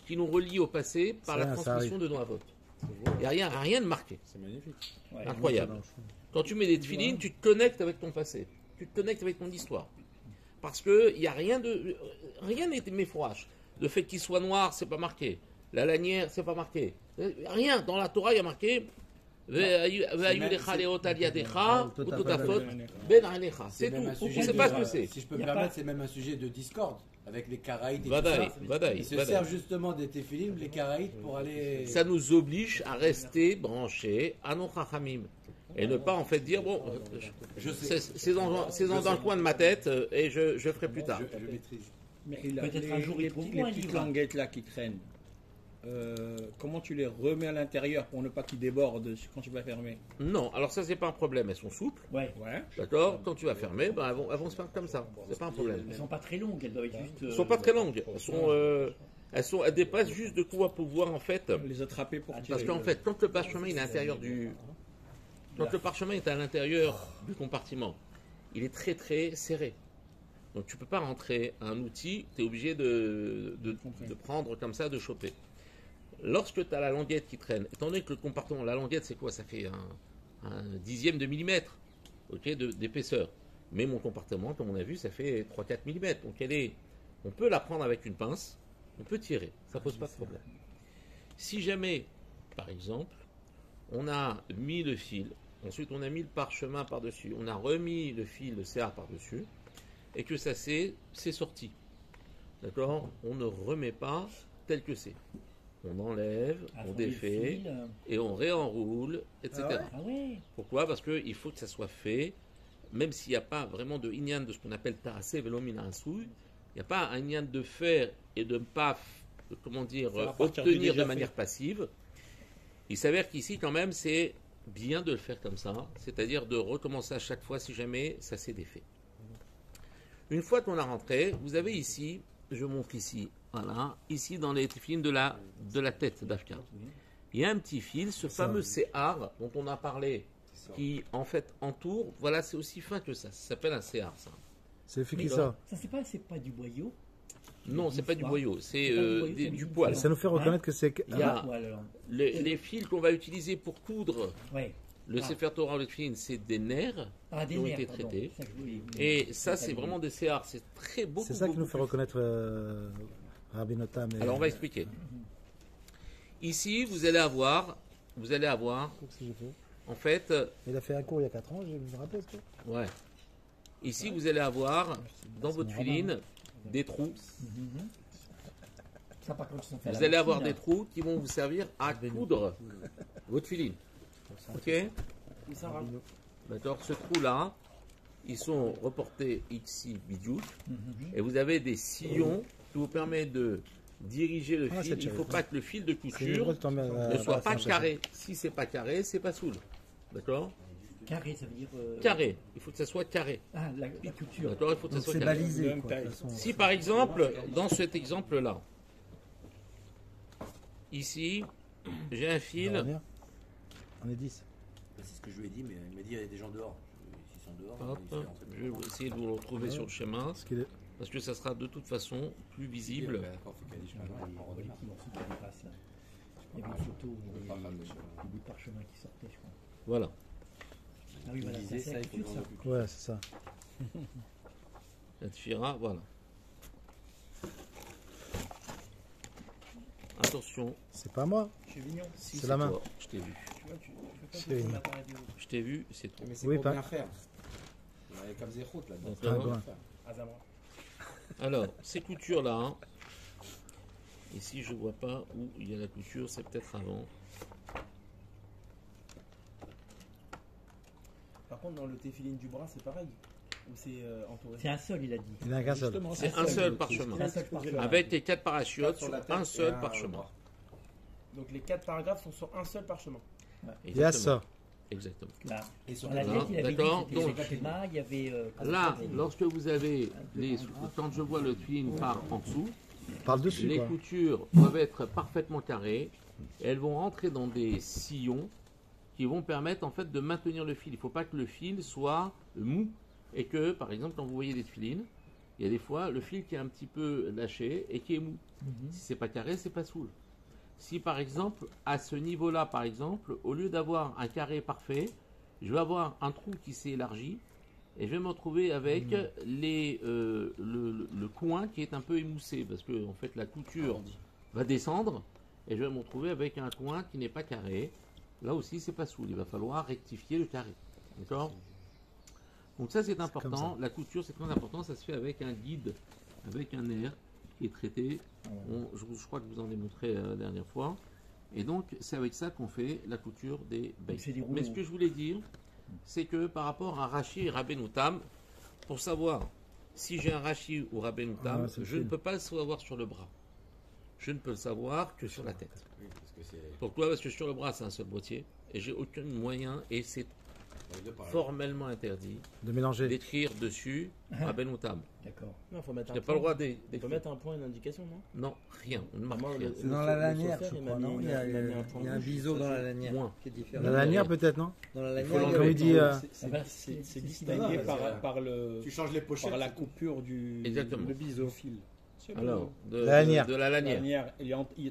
Speaker 2: qui nous relie au passé par
Speaker 1: Ça,
Speaker 2: la
Speaker 1: ça
Speaker 2: transmission de nos avots. Il n'y a rien de marqué.
Speaker 4: C'est magnifique.
Speaker 3: Ouais.
Speaker 2: Incroyable. Quand tu mets des tefilin, tu te connectes avec ton passé. Tu te connectes avec ton histoire. Parce que il y a rien n'est méfouache. Le fait qu'il soit noir, c'est pas marqué. La lanière, c'est pas marqué. Rien. Dans la Torah, il y a marqué c'est
Speaker 7: même un
Speaker 2: tout. On
Speaker 7: sujet
Speaker 2: ne sait
Speaker 7: de-
Speaker 2: pas ce que c'est.
Speaker 7: Si je peux
Speaker 3: Y
Speaker 7: me
Speaker 3: a
Speaker 7: permettre,
Speaker 3: pas-
Speaker 7: c'est même un sujet de discorde avec les Caraïtes et
Speaker 2: Vadaï,
Speaker 7: tout ça.
Speaker 2: vadaï,
Speaker 7: Ils se
Speaker 2: vadaï.
Speaker 7: servent justement des téphilim, les Caraïtes, pour aller...
Speaker 2: Ça nous oblige à rester branchés à nos chachamim. Et ne pas en fait dire, bon,
Speaker 7: Je sais.
Speaker 2: c'est dans un coin de ma tête et je ferai plus tard.
Speaker 7: Je maîtrise.
Speaker 6: Mais
Speaker 3: Peut-être un jour, ils trouveront
Speaker 6: les
Speaker 3: un
Speaker 6: petites
Speaker 3: livre.
Speaker 6: languettes là qui traînent, comment tu les remets à l'intérieur pour ne pas qu'ils débordent quand tu vas fermer?
Speaker 2: Non, alors ça c'est pas un problème, elles sont souples,
Speaker 3: Ouais.
Speaker 6: Ouais.
Speaker 2: d'accord? Quand tu vas fermer, ben, elles vont se faire comme ça, c'est pas un problème.
Speaker 3: Elles sont pas très longues, elles doivent être juste.
Speaker 2: Elles sont pas très longues, elles dépassent juste de quoi pouvoir en fait,
Speaker 6: Les attraper pour tirer.
Speaker 2: parce qu'en fait, quand le parchemin il est à l'intérieur quand le parchemin est à l'intérieur du compartiment, il est très très serré. Donc tu peux pas rentrer un outil, tu es obligé de prendre comme ça, de choper. Lorsque tu as la languette qui traîne, étant donné que le compartiment, la languette c'est quoi? Ça fait un dixième de millimètre. ok, d'épaisseur. Mais mon compartiment, comme on a vu, ça fait 3-4 mm. Donc on peut la prendre avec une pince, on peut tirer, ça pose pas de problème. Si jamais, par exemple, on a mis le fil, ensuite on a mis le parchemin par-dessus, on a remis le fil, le CA par-dessus, et que ça c'est sorti. D'accord? On ne remet pas tel que c'est. On enlève, on défait, et on réenroule, etc.
Speaker 3: Ah ouais.
Speaker 2: Pourquoi? Parce qu'il faut que ça soit fait, même s'il n'y a pas vraiment de inyan de ce qu'on appelle tarasé velomina asouy, il n'y a pas un inyan de faire et de ne pas, comment dire,
Speaker 6: Ça va partir du
Speaker 2: obtenir de
Speaker 6: déjà
Speaker 2: manière
Speaker 6: fait.
Speaker 2: passive. Il s'avère qu'ici, quand même, c'est bien de le faire comme ça, c'est-à-dire de recommencer à chaque fois si jamais ça s'est défait. Une fois qu'on a rentré, vous avez ici, je montre ici, voilà, ici dans les films de la tête d'Afka. Il y a un petit fil, ce fameux CR dont on a parlé, qui en fait entoure, voilà, c'est aussi fin que ça s'appelle un CR, ça.
Speaker 1: C'est le fil qui
Speaker 2: Mais
Speaker 1: sort.
Speaker 3: Ça, c'est pas du boyau.
Speaker 2: Non, c'est pas du boyau, c'est
Speaker 3: C'est pas du boyau, c'est
Speaker 2: du
Speaker 3: du
Speaker 2: poil.
Speaker 1: Et ça nous fait reconnaître que c'est.
Speaker 2: Il y a
Speaker 3: Poil, alors.
Speaker 2: les fils qu'on va utiliser pour coudre
Speaker 3: Ouais.
Speaker 2: le
Speaker 3: Ah.
Speaker 2: Sefer Torah ou le Tefillin, c'est des nerfs
Speaker 3: Ah, des
Speaker 2: qui ont
Speaker 3: nerfs,
Speaker 2: été
Speaker 3: pardon.
Speaker 2: traités.
Speaker 3: Ça que je voulais-
Speaker 2: Et ça,
Speaker 3: pas
Speaker 2: c'est
Speaker 3: du-
Speaker 2: vraiment des CR, c'est très beau.
Speaker 1: C'est ça qui nous fait reconnaître Rabbi Notam.
Speaker 2: Alors on va expliquer. Ici, vous allez avoir,
Speaker 1: Qu'est-ce que j'ai fait
Speaker 2: en fait,
Speaker 1: Il a fait un cours il y a 4 ans, je me rappelle ça.
Speaker 2: ouais. Ici, vous allez avoir dans votre filine des trous.
Speaker 3: Ça, par contre, ça fait
Speaker 2: Vous
Speaker 3: la
Speaker 2: allez avoir
Speaker 3: machine,
Speaker 2: des trous qui vont vous servir à coudre votre filine. Ok? D'accord? Ce trou-là, ils sont reportés ici, bidiouk. Et vous avez des sillons qui vous permettent de diriger le
Speaker 1: Ah,
Speaker 2: fil.
Speaker 1: c'est
Speaker 2: Il ne faut
Speaker 1: cher.
Speaker 2: pas que le fil de
Speaker 1: C'est une
Speaker 2: couture
Speaker 1: grosse tombée,
Speaker 2: ne soit pas
Speaker 1: ça,
Speaker 2: carré. Si c'est pas carré, c'est pas soule. D'accord?
Speaker 3: Carré, ça veut dire.
Speaker 2: Carré. Il faut que ça soit carré.
Speaker 3: Ah, la culture.
Speaker 2: D'accord? Il faut que ça
Speaker 1: Donc
Speaker 2: soit
Speaker 1: c'est
Speaker 2: carré.
Speaker 1: balisé.
Speaker 6: Même
Speaker 1: Quoi, de
Speaker 6: taille.
Speaker 1: toute façon.
Speaker 2: Si par exemple, dans cet exemple-là, ici, j'ai un
Speaker 1: On va
Speaker 2: fil.
Speaker 1: revenir. On est 10.
Speaker 7: C'est ce que je lui ai dit, mais il m'a dit il y a des gens dehors. S'ils sont dehors,
Speaker 2: Hop,
Speaker 7: il fait rentrer
Speaker 2: je vais essayer de vous le retrouver sur le schéma,
Speaker 1: Parce qu'il est-
Speaker 2: parce que ça sera de toute façon plus visible.
Speaker 7: D'accord, faut qu'elle dise
Speaker 3: Il y a des petits morceaux qui dépassent, là. Il y avait une photo où il y avait des bouts de parchemin qui sortaient, je crois.
Speaker 2: Voilà.
Speaker 3: Ah oui, voilà, ça, c'est la culture, ça.
Speaker 1: Ouais, c'est ça.
Speaker 2: La tfira, voilà. Attention,
Speaker 1: C'est pas moi.
Speaker 5: Chevignon.
Speaker 2: si
Speaker 1: C'est la main.
Speaker 2: toi, je t'ai vu.
Speaker 5: Tu vois, tu fais pas
Speaker 1: C'est
Speaker 5: tout
Speaker 1: une-
Speaker 5: pour m'arrêter.
Speaker 2: Je t'ai vu, c'est tout.
Speaker 4: Mais c'est
Speaker 1: Oui,
Speaker 4: pour
Speaker 1: pas-
Speaker 4: bien faire. Il y a comme Zéhout là-dedans.
Speaker 2: D'accord.
Speaker 1: Ah, bon.
Speaker 5: Azamra.
Speaker 2: Alors, ces coutures-là, hein, ici je vois pas où il y a la couture, c'est peut-être avant.
Speaker 5: Par contre, dans le téfiline du bras, c'est pareil. Ou c'est entouré.
Speaker 3: C'est un seul, il a dit.
Speaker 1: Il n'a qu'un seul.
Speaker 6: Justement,
Speaker 2: C'est
Speaker 3: un
Speaker 2: un
Speaker 3: seul,
Speaker 2: seul
Speaker 3: le
Speaker 2: parchemin.
Speaker 3: Un seul parchemin.
Speaker 2: Avec les 4 parachutes
Speaker 4: Sur
Speaker 2: sur
Speaker 4: la tête
Speaker 2: un
Speaker 4: et
Speaker 2: seul
Speaker 4: un
Speaker 2: parchemin.
Speaker 4: bras.
Speaker 5: Donc les 4 paragraphes sont sur un seul parchemin.
Speaker 1: Il y a ça.
Speaker 2: Exactement.
Speaker 3: Là.
Speaker 4: Et sur
Speaker 3: Dans la
Speaker 4: le
Speaker 3: tête, il avait dit
Speaker 2: D'accord,
Speaker 3: que c'était
Speaker 2: donc,
Speaker 3: le schéma, il y avait.
Speaker 2: Là, lorsque vous avez les, quand je vois le twin par en dessous,
Speaker 1: Parle dessus,
Speaker 2: les
Speaker 1: quoi.
Speaker 2: coutures doivent être parfaitement carrées et elles vont rentrer dans des sillons qui vont permettre en fait de maintenir le fil. Il ne faut pas que le fil soit mou et que, par exemple, quand vous voyez des filines, il y a des fois le fil qui est un petit peu lâché et qui est mou. Si c'est pas carré, c'est pas soule. Si par exemple, à ce niveau-là, par exemple, au lieu d'avoir un carré parfait, je vais avoir un trou qui s'est élargi et je vais me retrouver avec le coin qui est un peu émoussé parce que en fait la couture va descendre et je vais me retrouver avec un coin qui n'est pas carré. Là aussi, c'est pas soule. Il va falloir rectifier le carré. D'accord? Donc ça, c'est important. La couture, c'est très important. Ça se fait avec un guide, avec un air qui est traité. Je crois que je vous en ai montré la dernière fois. Et donc, c'est avec ça qu'on fait la couture des baies.
Speaker 3: c'est des rouleaux.
Speaker 2: Mais ce que je voulais dire, c'est que par rapport à Rachi et Rabbenoutam, pour savoir si j'ai un Rachi ou Rabbenoutam,
Speaker 1: Ah, c'est le
Speaker 2: je ne
Speaker 1: fil.
Speaker 2: peux pas le savoir sur le bras. Je ne peux le savoir que sur la tête.
Speaker 7: Oui, parce que c'est
Speaker 2: Pourquoi? Parce que sur le bras, c'est un seul boîtier et j'ai aucun moyen et c'est
Speaker 7: les deux pareils.
Speaker 2: formellement interdit
Speaker 1: De mélanger.
Speaker 2: d'écrire dessus Rabbenoutam.
Speaker 3: D'accord.
Speaker 5: Non, faut mettre
Speaker 2: Je
Speaker 5: un
Speaker 2: n'ai pas
Speaker 5: point.
Speaker 2: le droit
Speaker 5: On
Speaker 2: d'écrire.
Speaker 5: peut mettre un point, une indication, non?
Speaker 2: Non, rien. On ne marque
Speaker 5: Moi,
Speaker 2: rien.
Speaker 8: C'est dans la lanière,
Speaker 5: chauffeur,
Speaker 8: je
Speaker 5: il m'a
Speaker 8: crois,
Speaker 5: mis-
Speaker 8: non
Speaker 5: il a mis un point
Speaker 8: Il y a un
Speaker 5: rouge.
Speaker 8: biseau
Speaker 5: Ça,
Speaker 8: dans la
Speaker 5: c'est-
Speaker 8: lanière
Speaker 2: Moins.
Speaker 8: qui est différent.
Speaker 1: La lanière, peut-être, non?
Speaker 8: Dans la
Speaker 2: faut
Speaker 8: lanière,
Speaker 2: l'enlever.
Speaker 1: Comme il dit.
Speaker 3: Ah bah,
Speaker 6: C'est
Speaker 3: c'est
Speaker 6: distingué
Speaker 7: ça.
Speaker 6: par le,
Speaker 4: Tu changes les pochettes.
Speaker 6: par la coupure du
Speaker 2: Exactement.
Speaker 6: le biseau fil. C'est
Speaker 2: Alors, de
Speaker 1: La lanière.
Speaker 2: de la
Speaker 6: la
Speaker 2: lanière.
Speaker 6: lanière,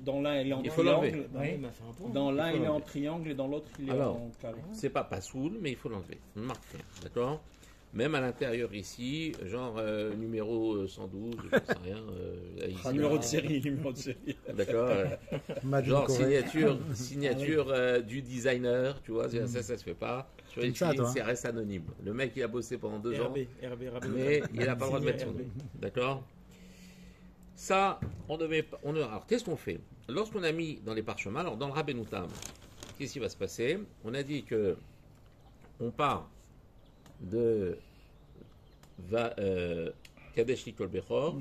Speaker 6: dans l'un, il est en
Speaker 2: Il faut l'enlever.
Speaker 6: triangle.
Speaker 5: Ouais, il m'a fait un point.
Speaker 6: Dans l'un,
Speaker 2: Il faut
Speaker 6: il est en
Speaker 2: l'enlever.
Speaker 6: triangle et dans l'autre, il est
Speaker 2: Alors.
Speaker 6: en carré.
Speaker 2: C'est pas soul, mais il faut l'enlever. On ne marque rien, d'accord? Même à l'intérieur ici, genre numéro 112, je ne sais rien. Ici,
Speaker 6: Ah, numéro de série, numéro de série.
Speaker 2: D'accord.
Speaker 1: Made in
Speaker 2: Genre
Speaker 1: Corée.
Speaker 2: signature du designer, tu vois, ça se fait pas. Sur les
Speaker 1: Comme ça,
Speaker 2: films,
Speaker 1: toi, hein.
Speaker 2: c'est reste anonyme. Le mec, il a bossé pendant 2 ans,
Speaker 5: RB,
Speaker 2: mais il n'a pas le droit de mettre son nom. D'accord? Ça, alors, qu'est-ce qu'on fait? Lorsqu'on a mis dans les parchemins, alors dans le Rabbeinu Tam, qu'est-ce qui va se passer? On a dit que on part de Kadesh Likol Bechor,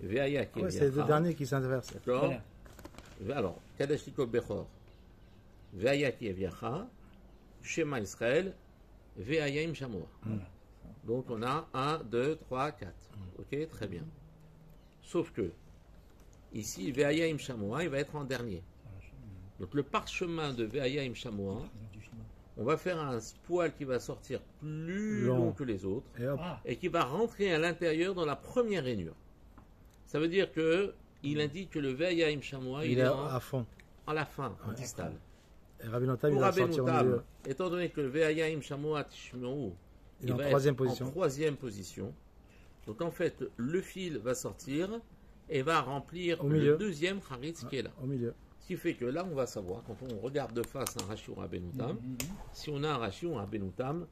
Speaker 2: Veaya qui
Speaker 1: Ouais, c'est les deux derniers qui s'inversent.
Speaker 2: D'accord? Alors, Kadesh Likol Bechor, Veaya qui Eviacha, Shema Israël, Veaya im Shamoa. Donc on a 1, 2, 3, 4. Ok, très bien. Sauf que, ici, Veaya im Shamoa, il va être en dernier. Donc le parchemin de Veaya im Shamoa, on va faire un poil qui va sortir plus long que les autres
Speaker 1: Et hop,
Speaker 3: Ah,
Speaker 2: et qui va rentrer à l'intérieur dans la première rainure. Ça veut dire que il indique que le Veaya im Shamoa,
Speaker 1: il
Speaker 2: il
Speaker 1: est
Speaker 2: est
Speaker 1: à fond.
Speaker 2: à la fin, en distal.
Speaker 1: Et Rabbi Notam, il
Speaker 2: Pour
Speaker 1: va
Speaker 2: Rabbeinu
Speaker 1: sortir au
Speaker 2: Tam,
Speaker 1: milieu.
Speaker 2: étant donné que le Veaya im Shamoa Tishmeu,
Speaker 1: Il est en
Speaker 2: va
Speaker 1: troisième
Speaker 2: être
Speaker 1: position.
Speaker 2: en troisième position. Donc en fait, le fil va sortir et va remplir
Speaker 1: Au
Speaker 2: le
Speaker 1: milieu.
Speaker 2: deuxième Haritz qui est là.
Speaker 1: Au milieu.
Speaker 2: Ce qui fait que là, on va savoir, quand on regarde de face un Rashi ou un Rabbeinu Tam, si on a un Rashi ou un Rabbeinu Tam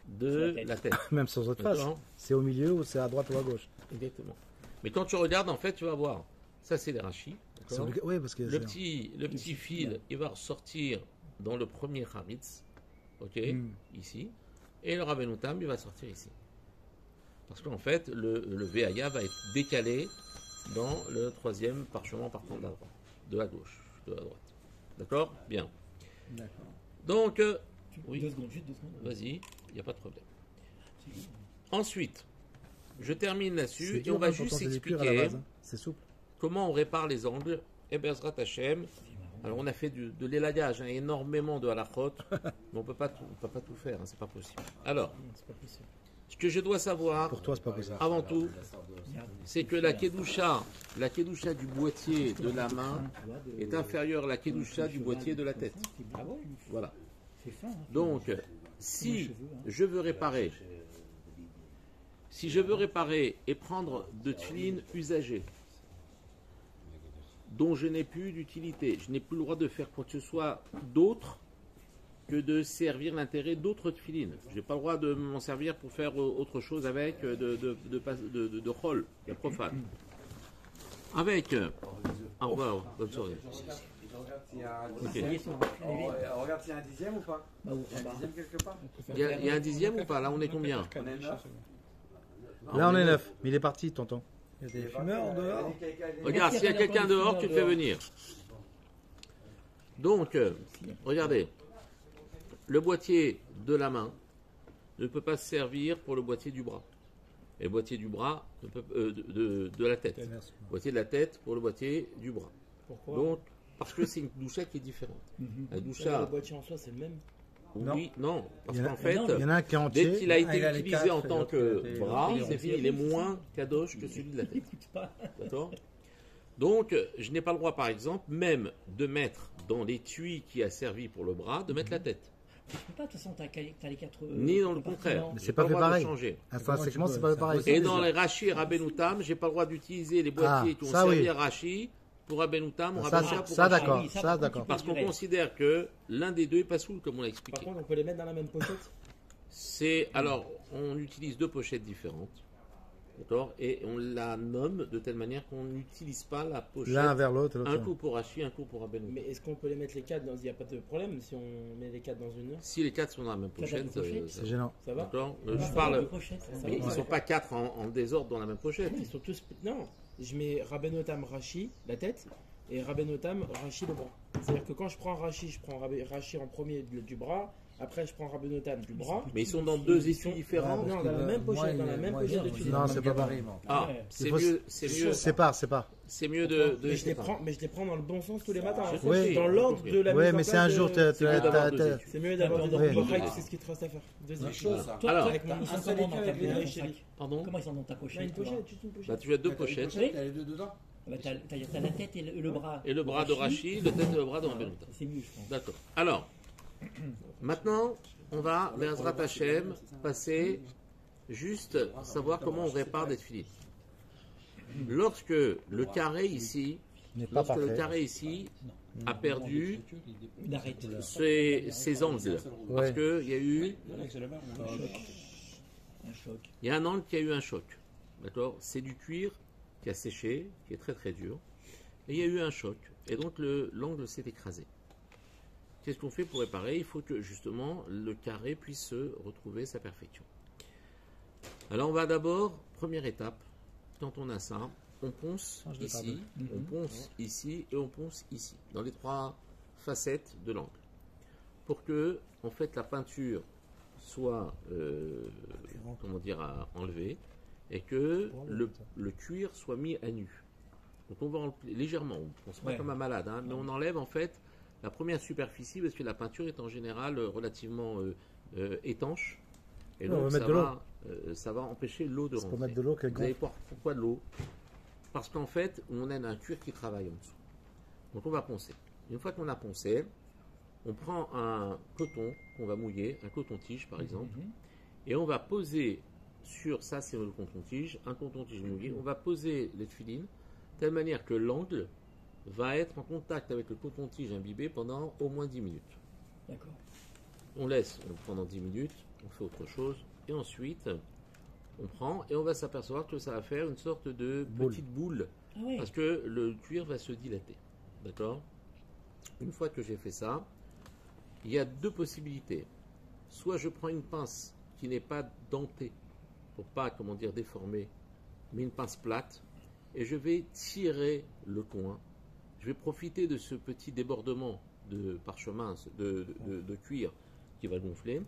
Speaker 2: de la tête.
Speaker 1: Même sans autre face.
Speaker 2: D'accord.
Speaker 1: C'est au milieu ou c'est à droite ou à gauche.
Speaker 2: Exactement. Mais quand tu regardes, en fait, tu vas voir. Ça, c'est les Rashi.
Speaker 1: C'est
Speaker 2: d'accord.
Speaker 1: Oui, parce que
Speaker 2: Le
Speaker 1: c'est-
Speaker 2: petit fil, il va ressortir dans le premier Haritz, ok, ici, et le Rabbeinu Tam, il va sortir ici. Parce qu'en fait, le Veaya va être décalé dans le troisième parchemin partant de la droite, de la gauche, de la droite. D'accord? Bien.
Speaker 6: D'accord.
Speaker 2: Donc, oui.
Speaker 5: 2 secondes, juste 2 secondes.
Speaker 2: Vas-y, il n'y a pas de problème. Ensuite, je termine
Speaker 1: c'est
Speaker 2: là-dessus et
Speaker 1: dur,
Speaker 2: on va
Speaker 1: hein,
Speaker 2: juste
Speaker 1: pourtant, c'est du cuir à la
Speaker 2: expliquer
Speaker 1: base, hein. C'est souple.
Speaker 2: comment on répare les angles. Et Bezrat Hashem. Alors, on a fait de l'élayage, hein, énormément de halachot, mais on ne peut pas tout faire, hein, c'est pas possible. Alors,
Speaker 5: C'est pas possible.
Speaker 2: ce que je dois savoir,
Speaker 1: Pour toi, c'est pas possible.
Speaker 2: avant tout, c'est que la kedusha du boîtier de la main est inférieure à la kedusha du boîtier de la tête.
Speaker 5: Ah bon?
Speaker 2: Voilà.
Speaker 5: C'est fin. Hein.
Speaker 2: Donc, si je veux réparer, et prendre de tefilines usagées, dont je n'ai plus d'utilité, je n'ai plus le droit de faire quoi que ce soit d'autre que de servir l'intérêt d'autres tefilines. Je n'ai pas le droit de m'en servir pour faire autre chose avec de chol, de profane. Avec. Au revoir, bonne soirée. Ok.
Speaker 8: Regarde s'il y a un dixième ou pas.
Speaker 5: Bah,
Speaker 8: Il y a un dixième quelque part.
Speaker 2: Il y a un dixième ou pas? Là, on est combien?
Speaker 8: On est neuf.
Speaker 1: Là, on est 9. Mais il est parti, tonton.
Speaker 8: Il y a des fumeurs dehors.
Speaker 2: Regarde, s'il y a quelqu'un dehors, tu le fais venir. Donc, regardez. Le boîtier de la main ne peut pas servir pour le boîtier du bras. Et le boîtier du bras ne peut, de la tête. Le boîtier de la tête pour le boîtier du bras.
Speaker 5: Pourquoi?
Speaker 2: Donc, parce que c'est une doucha qui est différente. La
Speaker 5: Le
Speaker 2: doucha,
Speaker 5: boîtier en soi, c'est le même.
Speaker 2: oui, non. Parce
Speaker 1: Il y en a-
Speaker 2: qu'en fait,
Speaker 1: Il y en a un qui est
Speaker 2: dès
Speaker 1: entier.
Speaker 2: qu'il a été
Speaker 8: il a les
Speaker 2: utilisé
Speaker 8: quatre,
Speaker 2: en tant
Speaker 8: et
Speaker 2: que
Speaker 8: l'autre, il a
Speaker 2: bras,
Speaker 8: été-
Speaker 2: c'est fini, il est moins kadosh que celui de la tête.
Speaker 5: Écoute pas.
Speaker 2: D'accord? Donc, je n'ai pas le droit, par exemple, même de mettre dans l'étui qui a servi pour le bras, de mettre la tête.
Speaker 5: Tu peux pas, de toute façon, t'as les 4.
Speaker 2: Ni dans le contraire.
Speaker 1: Mais
Speaker 2: J'ai
Speaker 1: c'est pas
Speaker 2: le
Speaker 1: fait
Speaker 2: droit de
Speaker 1: pareil.
Speaker 2: changer.
Speaker 1: Intrinsèquement, c'est pas pareil.
Speaker 2: Et dans les Rashi et Rabbeinu Tam, j'ai pas le droit d'utiliser les boîtiers qui ont
Speaker 1: ça,
Speaker 2: servi
Speaker 1: oui.
Speaker 2: à Rashi pour Rabbeinu Tam ou
Speaker 1: Ça,
Speaker 2: Rabbeinu Tam pour
Speaker 1: ça,
Speaker 2: Rashi.
Speaker 1: d'accord.
Speaker 5: oui, ça,
Speaker 1: Ça,
Speaker 5: par
Speaker 1: d'accord.
Speaker 5: contre,
Speaker 2: Parce qu'on
Speaker 5: Direct.
Speaker 2: considère que l'un des deux est pas soul, comme on l'a
Speaker 5: Par
Speaker 2: expliqué.
Speaker 5: contre, on peut les mettre dans la même pochette.
Speaker 2: Alors, on utilise deux pochettes différentes. D'accord? Et on la nomme de telle manière qu'on n'utilise pas la pochette.
Speaker 1: L'un vers l'autre.
Speaker 2: Un
Speaker 1: l'autre.
Speaker 2: coup pour Rashi, un coup pour Rabbeinu Tam.
Speaker 5: Mais est-ce qu'on peut les mettre les 4 dans. Il n'y a pas de problème si on met les 4 dans une.
Speaker 2: Si les quatre sont dans la même
Speaker 5: Quatre dans
Speaker 2: pochette,
Speaker 5: la même pochette,
Speaker 2: ça-
Speaker 1: C'est gênant.
Speaker 5: Ça va?
Speaker 2: d'accord?
Speaker 5: Ah,
Speaker 2: Je
Speaker 5: ça va,
Speaker 2: parle.
Speaker 5: deux pochettes, ça
Speaker 2: Mais
Speaker 5: va.
Speaker 2: ils ne sont pas quatre en désordre dans la même pochette.
Speaker 5: Ils sont tous. Non, je mets Rabbeinu Tam Rashi, la tête, et Rabbeinu Tam Rashi le bras. C'est-à-dire que quand je prends Rashi, je prends Rashi en premier du bras,
Speaker 9: Après, je prends Rabenotan du bras.
Speaker 2: Mais ils sont dans deux étuis différents.
Speaker 9: Non, dans la même pochette, dans la même pochette de tuiles.
Speaker 1: Non, c'est pas pareil.
Speaker 2: Ah,
Speaker 9: Ouais.
Speaker 2: c'est
Speaker 1: faut-
Speaker 2: mieux, c'est mieux,
Speaker 1: Sépare.
Speaker 2: c'est mieux de
Speaker 9: Mais je les prends dans le bon sens tous les matins.
Speaker 2: J'ai
Speaker 9: hein.
Speaker 2: compris,
Speaker 9: Dans
Speaker 2: j'ai
Speaker 9: l'ordre
Speaker 2: compris.
Speaker 9: de la
Speaker 1: Ouais,
Speaker 9: mise en
Speaker 1: mais c'est
Speaker 9: place
Speaker 1: un jour.
Speaker 9: de-
Speaker 2: C'est mieux d'avoir deux étuis.
Speaker 9: C'est mieux d'avoir
Speaker 1: Ouais.
Speaker 9: deux
Speaker 1: Ouais.
Speaker 9: c'est ce qu'il te reste à faire. Deuxième
Speaker 7: C'est chaud, ça.
Speaker 2: Alors,
Speaker 9: avec mon
Speaker 5: Ils sont
Speaker 9: un
Speaker 5: comment dans ta
Speaker 9: avec les
Speaker 5: pochette,
Speaker 9: chéris.
Speaker 5: ton sac
Speaker 2: pardon.
Speaker 5: Comment ils sont dans ta
Speaker 9: Là,
Speaker 5: pochette
Speaker 9: une
Speaker 5: toi
Speaker 9: pochette, juste une
Speaker 2: Bah,
Speaker 9: pochette.
Speaker 2: tu as deux
Speaker 8: T'as
Speaker 2: pochettes
Speaker 8: les deux dedans.
Speaker 5: Bah, t'as la tête et le bras.
Speaker 2: et le bras de Rachid, le tête et le bras de Rabbeinu.
Speaker 5: C'est mieux, je pense.
Speaker 2: D'accord. Alors, maintenant, on va, Be'ezrat Hashem, passer juste savoir comment on répare des filets. Lorsque le carré ici,
Speaker 1: N'est pas
Speaker 2: lorsque le
Speaker 1: parfait.
Speaker 2: carré ici a perdu
Speaker 5: Une arrête.
Speaker 2: ses angles, parce
Speaker 1: Ouais.
Speaker 2: qu'il y a eu,
Speaker 5: Un choc.
Speaker 2: il y a un angle qui a eu un choc. D'accord? C'est du cuir qui a séché, qui est très très dur, et il y a eu un choc, et donc l'angle s'est écrasé. Qu'est-ce qu'on fait pour réparer? Il faut que justement le carré puisse se retrouver sa perfection. Alors on va d'abord, première étape, quand on a ça, on ponce
Speaker 1: Ah, je l'ai
Speaker 2: ici, on ponce ici et on ponce ici, dans les trois facettes de l'angle, pour que en fait la peinture soit comment dire, enlevée et que le cuir soit mis à nu. Donc on va enlever légèrement, on ne ponce pas
Speaker 5: Ouais.
Speaker 2: comme un malade, hein, mais on enlève en fait la première superficie parce que la peinture est en général relativement étanche et
Speaker 1: Ouais, on
Speaker 2: donc
Speaker 1: va mettre
Speaker 2: ça va empêcher l'eau de
Speaker 1: C'est pour
Speaker 2: rentrer.
Speaker 1: mettre de l'eau qu'elle
Speaker 2: Vous allez
Speaker 1: gonfle.
Speaker 2: voir pourquoi de l'eau? Parce qu'en fait, on a un cuir qui travaille en dessous. Donc on va poncer. Une fois qu'on a poncé, on prend un coton qu'on va mouiller, un coton-tige par exemple, et on va poser sur ça, c'est le coton-tige, un coton-tige mouillé, on va poser les filines de telle manière que l'angle va être en contact avec le coton-tige imbibé pendant au moins 10 minutes.
Speaker 5: D'accord.
Speaker 2: On laisse pendant 10 minutes, on fait autre chose, et ensuite on prend et on va s'apercevoir que ça va faire une sorte de petite boule,
Speaker 5: Ah ouais.
Speaker 2: parce que le cuir va se dilater. D'accord? Une fois que j'ai fait ça, il y a deux possibilités. Soit je prends une pince qui n'est pas dentée, pour pas, comment dire, déformer, mais une pince plate, et je vais tirer le coin. Je vais profiter de ce petit débordement de parchemin, de cuir qui va gonfler,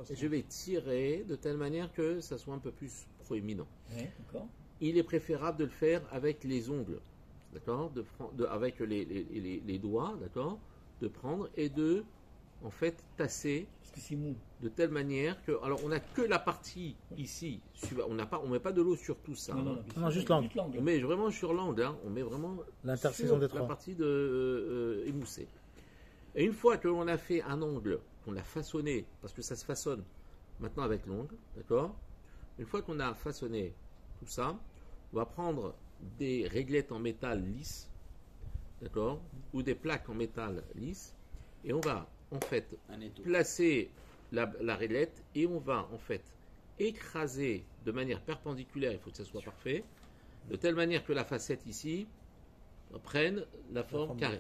Speaker 2: et je vais tirer de telle manière que ça soit un peu plus proéminent.
Speaker 5: Ouais, d'accord.
Speaker 2: Il est préférable de le faire avec les ongles, d'accord, avec les doigts, d'accord, de prendre et de, en fait, tasser
Speaker 5: Parce que c'est mou.
Speaker 2: de telle manière que, alors on n'a que la partie ici, on met pas de l'eau sur tout ça, hein.
Speaker 1: Non, juste l'angle.
Speaker 2: On met vraiment sur l'angle, hein, on met vraiment
Speaker 1: L'intersection
Speaker 2: sur
Speaker 1: des
Speaker 2: la
Speaker 1: trois.
Speaker 2: partie émoussée. Et une fois que l'on a fait un angle, qu'on l'a façonné, parce que ça se façonne maintenant avec l'ongle, d'accord? Une fois qu'on a façonné tout ça, on va prendre des réglettes en métal lisse, d'accord? Ou des plaques en métal lisse, et on va en fait
Speaker 7: Un étau.
Speaker 2: placer la réglette et on va en fait écraser de manière perpendiculaire, il faut que ça soit parfait, de telle manière que la facette ici prenne la forme carrée.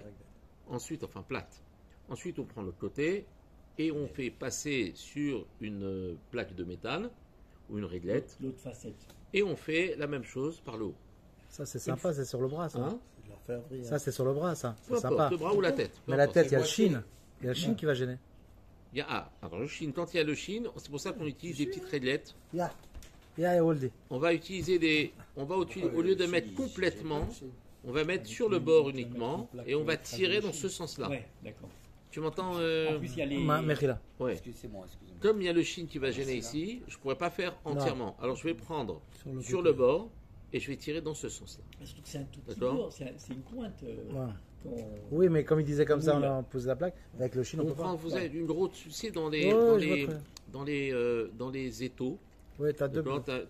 Speaker 2: Ensuite, enfin plate. Ensuite, on prend l'autre côté et on fait passer sur une plaque de métal ou une réglette
Speaker 5: L'autre facette.
Speaker 2: et on fait la même chose par le haut.
Speaker 1: Ça, c'est sympa, c'est sur le bras, ça.
Speaker 2: Hein?
Speaker 1: Ça, c'est sur le bras, ça.
Speaker 2: Peu
Speaker 1: C'est
Speaker 2: importe,
Speaker 1: sympa.
Speaker 2: le bras ou la tête. peu
Speaker 1: Mais la
Speaker 2: importe.
Speaker 1: tête, il y a le chine. Il y a le chine qui va gêner.
Speaker 2: Il y a, alors le chine, quand il y a le chine, c'est pour ça qu'on utilise des petites réglettes.
Speaker 1: Ya, ya, Wolde.
Speaker 2: On va utiliser au lieu de mettre complètement, on va mettre sur le bord uniquement et on va tirer dans ce sens-là.
Speaker 5: Ouais, d'accord.
Speaker 2: Tu m'entends
Speaker 5: En plus, il y a les.
Speaker 1: Mechila.
Speaker 2: Ouais.
Speaker 7: Excusez-moi.
Speaker 2: Comme il y a le chine qui va gêner ici, je ne pourrais pas faire entièrement. Alors je vais prendre sur le bord et je vais tirer dans ce sens-là.
Speaker 5: Surtout que c'est un tout petit
Speaker 2: D'accord.
Speaker 5: bord, c'est une pointe.
Speaker 1: Ouais.
Speaker 5: qu'on-
Speaker 1: Oui, mais comme il disait comme ça,
Speaker 5: Oui,
Speaker 1: on pose la plaque. Avec le chine, on
Speaker 2: On
Speaker 1: peut
Speaker 2: prend,
Speaker 1: pas.
Speaker 2: vous avez une grosse, tu sais, dans les,
Speaker 1: Ouais,
Speaker 2: dans
Speaker 1: je vois
Speaker 2: les,
Speaker 1: très bien.
Speaker 2: dans les étaux,
Speaker 1: Oui, t'as deux.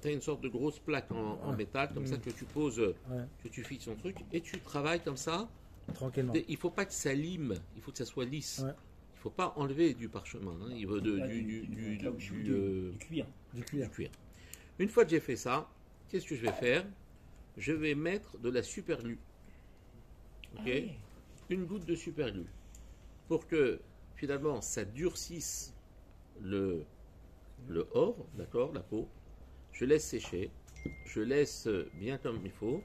Speaker 2: tu as une sorte de grosse plaque en métal, comme ça que tu poses,
Speaker 1: Ouais.
Speaker 2: que tu fixes ton truc, et tu travailles comme ça.
Speaker 1: Tranquillement.
Speaker 2: Il ne faut pas que ça lime, il faut que ça soit lisse.
Speaker 1: Ouais.
Speaker 2: Il ne faut pas enlever du parchemin, hein. Il veut
Speaker 5: Ouais,
Speaker 2: du
Speaker 5: cuir.
Speaker 1: Du cuir.
Speaker 2: du cuir. Une fois que j'ai fait ça, qu'est-ce que je vais faire? Je vais mettre de la superglue. Ok?
Speaker 5: Ah ouais.
Speaker 2: Une goutte de superglue. Pour que finalement ça durcisse le or, d'accord, la peau. Je laisse sécher. Je laisse bien comme il faut.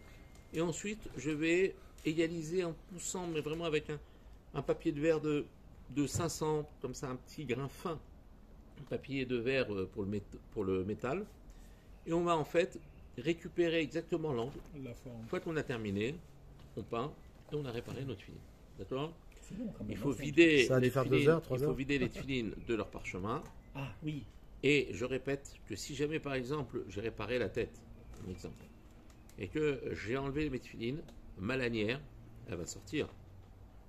Speaker 2: Et ensuite, je vais égaliser en poussant, mais vraiment avec un papier de verre de 500, comme ça, un petit grain fin. papier de verre pour le métal. Et on va en fait récupérer exactement l'angle.
Speaker 6: La forme.
Speaker 2: Une fois qu'on a terminé, on peint et on a réparé notre filine. D'accord?
Speaker 3: C'est long quand même.
Speaker 2: Il faut vider
Speaker 1: Ça a dû
Speaker 2: les
Speaker 1: faire 2
Speaker 2: filines,
Speaker 1: heures, 3
Speaker 2: il faut
Speaker 1: heures.
Speaker 2: vider les filines de leur parchemin.
Speaker 3: Ah oui.
Speaker 2: Et je répète que si jamais, par exemple, j'ai réparé la tête, un exemple, et que j'ai enlevé mes filines, ma lanière, elle va sortir.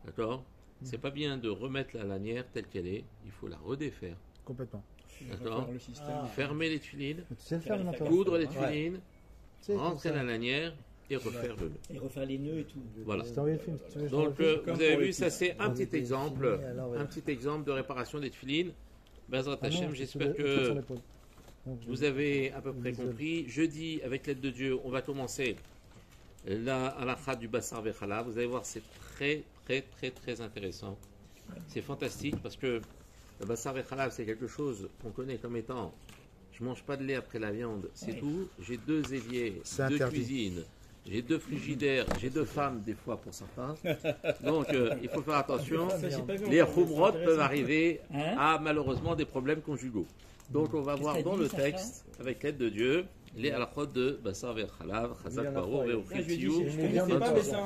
Speaker 2: D'accord? C'est pas bien de remettre la lanière telle qu'elle est, il faut la redéfaire.
Speaker 1: Complètement.
Speaker 2: D'accord?
Speaker 6: Refaire le système.
Speaker 2: Fermer les filines,
Speaker 1: Mais tu sais le faire, maintenant.
Speaker 2: coudre les
Speaker 1: Ouais.
Speaker 2: filines,
Speaker 1: Tu sais,
Speaker 2: rentrer
Speaker 1: comme ça.
Speaker 2: la lanière et refaire le nœud.
Speaker 3: Et refaire les nœuds et tout.
Speaker 2: Voilà.
Speaker 1: Je t'ai envoyé le film. si tu veux, je
Speaker 2: Donc,
Speaker 1: t'envoie le film.
Speaker 2: vous
Speaker 6: comme
Speaker 2: avez
Speaker 6: pour les
Speaker 2: vu, ça c'est un
Speaker 1: On
Speaker 2: petit
Speaker 1: était
Speaker 2: exemple,
Speaker 1: filmés, alors, ouais.
Speaker 2: un petit exemple de réparation des filines. Bezrat
Speaker 1: Ah non,
Speaker 2: Hashem,
Speaker 1: c'est
Speaker 2: j'espère
Speaker 1: sur le- sur
Speaker 2: que
Speaker 1: l'épaule. Donc, je-
Speaker 2: vous avez à peu près
Speaker 1: Visuel.
Speaker 2: compris. Jeudi, avec l'aide de Dieu, on va commencer la halakha du Bassar Vechala. Vous allez voir, c'est très, très, très, très intéressant. C'est fantastique parce que le Bassar Vechala, c'est quelque chose qu'on connaît comme étant je mange pas de lait après la viande, c'est
Speaker 3: Ouais.
Speaker 2: tout. J'ai 2 éviers,
Speaker 1: C'est
Speaker 2: 2
Speaker 1: interdit.
Speaker 2: cuisines, j'ai 2 frigidaires, j'ai 2 femmes des fois pour certains. Donc il faut faire attention.
Speaker 9: Ça, j'ai pas vu
Speaker 2: Les
Speaker 9: encore, mais c'est
Speaker 2: khumrot peuvent
Speaker 9: intéressant.
Speaker 2: arriver
Speaker 3: Hein
Speaker 2: à malheureusement des problèmes conjugaux. Donc on va
Speaker 3: Qu'est-ce
Speaker 2: voir
Speaker 3: que t'as
Speaker 2: dans
Speaker 3: dit,
Speaker 2: le
Speaker 3: Sacha
Speaker 2: texte, avec l'aide de Dieu, les halachot de Bassar Ver Chalav, Chazak
Speaker 1: Il y en a
Speaker 2: Barou,
Speaker 1: pas,
Speaker 2: Ver
Speaker 9: Là, je lui ai dit,
Speaker 2: Fritziou.
Speaker 9: je connaissais pas, mais c'est un